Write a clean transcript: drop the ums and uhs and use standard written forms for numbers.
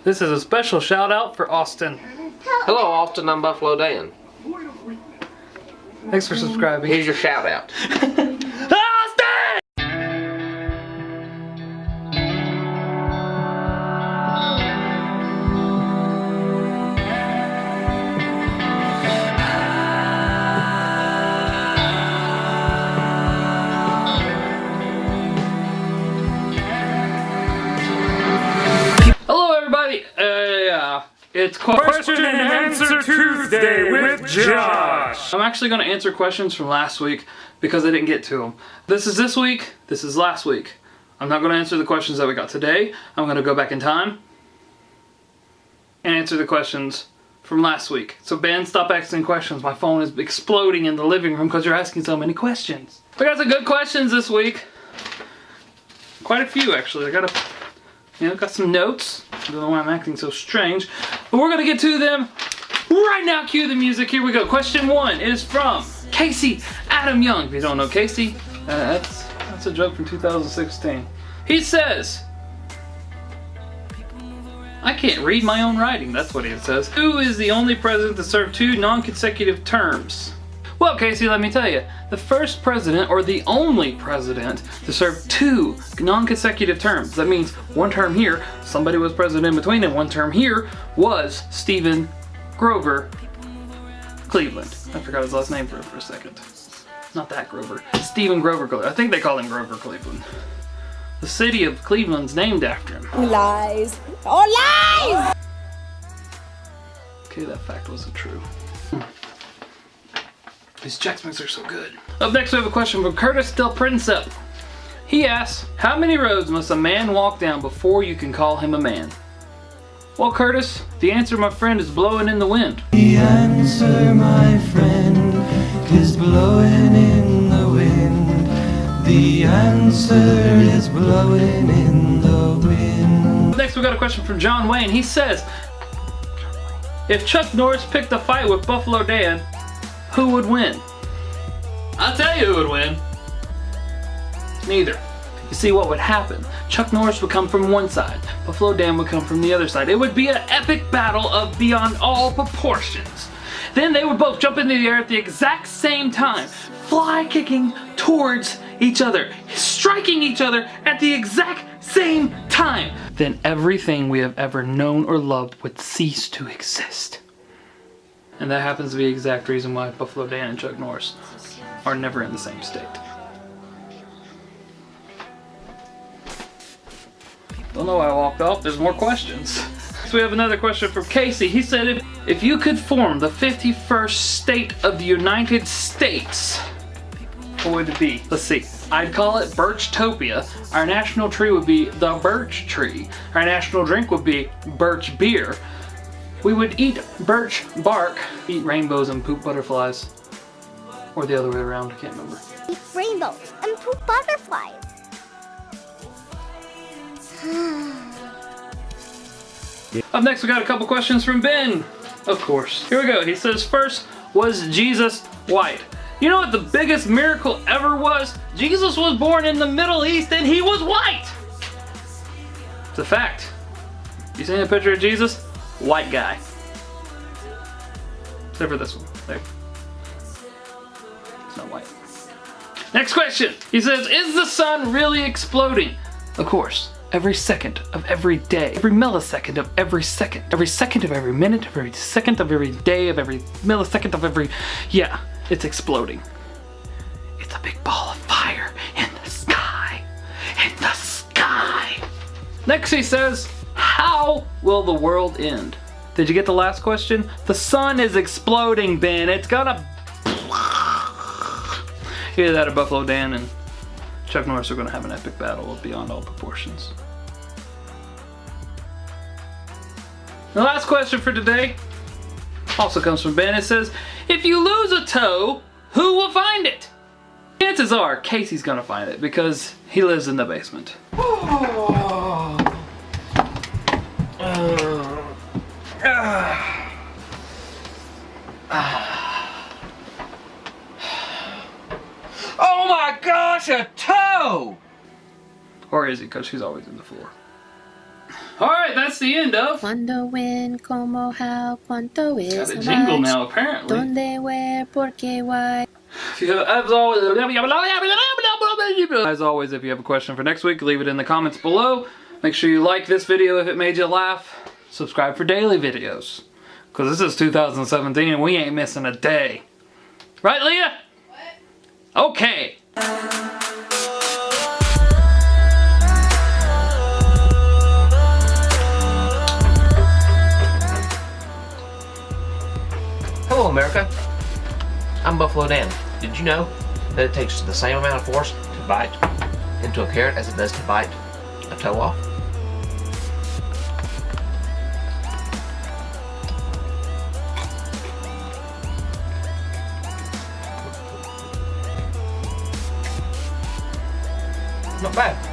This is a special shout out for Austin. Hello, Austin. I'm Buffalo Dan. Thanks for subscribing. Here's your shout out. Austin! Hello everybody, it's Question and Answer Tuesday with Josh. I'm actually going to answer questions from last week because I didn't get to them. This is this week, this is last week. I'm not going to answer the questions that we got today. I'm going to go back in time and answer the questions from last week. So Ben, stop asking questions. My phone is exploding in the living room because you're asking so many questions. We got some good questions this week. Quite a few actually. I got some notes. I don't know why I'm acting so strange, but we're gonna get to them right now. Cue the music. Here we go. Question 1 is from Casey Adam Young. If you don't know Casey, that's a joke from 2016. He says, I can't read my own writing. That's what he says. Who is the only president to serve 2 non-consecutive terms? Well, Casey, let me tell you, the first president, or the only president, to serve 2 non-consecutive terms. That means 1 term here, somebody was president in between, and 1 term here was Stephen Grover Cleveland. I forgot his last name for a second. Not that Grover. Stephen Grover Cleveland. I think they call him Grover Cleveland. The city of Cleveland's named after him. Lies. Oh, lies! Okay, that fact wasn't true. These Chex Mix are so good. Up next we have a question from Curtis Del Princep. He asks, how many roads must a man walk down before you can call him a man? Well, Curtis, the answer, my friend, is blowing in the wind. The answer, my friend, is blowing in the wind. The answer is blowing in the wind. Up next we got a question from John Wayne. He says, if Chuck Norris picked a fight with Buffalo Dan, who would win? I'll tell you who would win. Neither. You see, what would happen? Chuck Norris would come from one side. Buffalo Dan would come from the other side. It would be an epic battle of beyond all proportions. Then they would both jump into the air at the exact same time, fly kicking towards each other, striking each other at the exact same time. Then everything we have ever known or loved would cease to exist. And that happens to be the exact reason why Buffalo Dan and Chuck Norris are never in the same state. Don't know why I walked off. There's more questions. So we have another question from Casey. He said, if you could form the 51st state of the United States, what would it be? Let's see. I'd call it Birchtopia. Our national tree would be the birch tree. Our national drink would be birch beer. We would eat birch bark, eat rainbows and poop butterflies. Or the other way around, I can't remember. Eat rainbows and poop butterflies. Up next we got a couple questions from Ben. Of course. Here we go. He says, first, was Jesus white? You know what the biggest miracle ever was? Jesus was born in the Middle East and he was white! It's a fact. You seen a picture of Jesus? White guy. Except for this one. There. It's not white. Next question. He says, is the sun really exploding? Of course. Every second of every day. Every millisecond of every second. Every second of every minute. Every second of every day. Of every millisecond of every... Yeah, it's exploding. It's a big ball of fire in the sky. In the sky. Next he says, how will the world end? Did you get the last question? The sun is exploding, Ben. It's gonna... Either that or Buffalo Dan and Chuck Norris are gonna have an epic battle of beyond all proportions. The last question for today also comes from Ben. It says, if you lose a toe, who will find it? Chances are Casey's gonna find it because he lives in the basement. Oh my gosh, a toe! Or is he? Because she's always in the floor. Alright, that's the end of. Cuando, when, como, how, cuánto is, Got a how jingle much, now, apparently. donde, where, por qué, why. As always, if you have a question for next week, leave it in the comments below. Make sure you like this video if it made you laugh. Subscribe for daily videos. Because this is 2017 and we ain't missing a day. Right, Leah? What? Okay. Hello, America. I'm Buffalo Dan. Did you know that it takes the same amount of force to bite into a carrot as it does to bite a toe off? Not bad.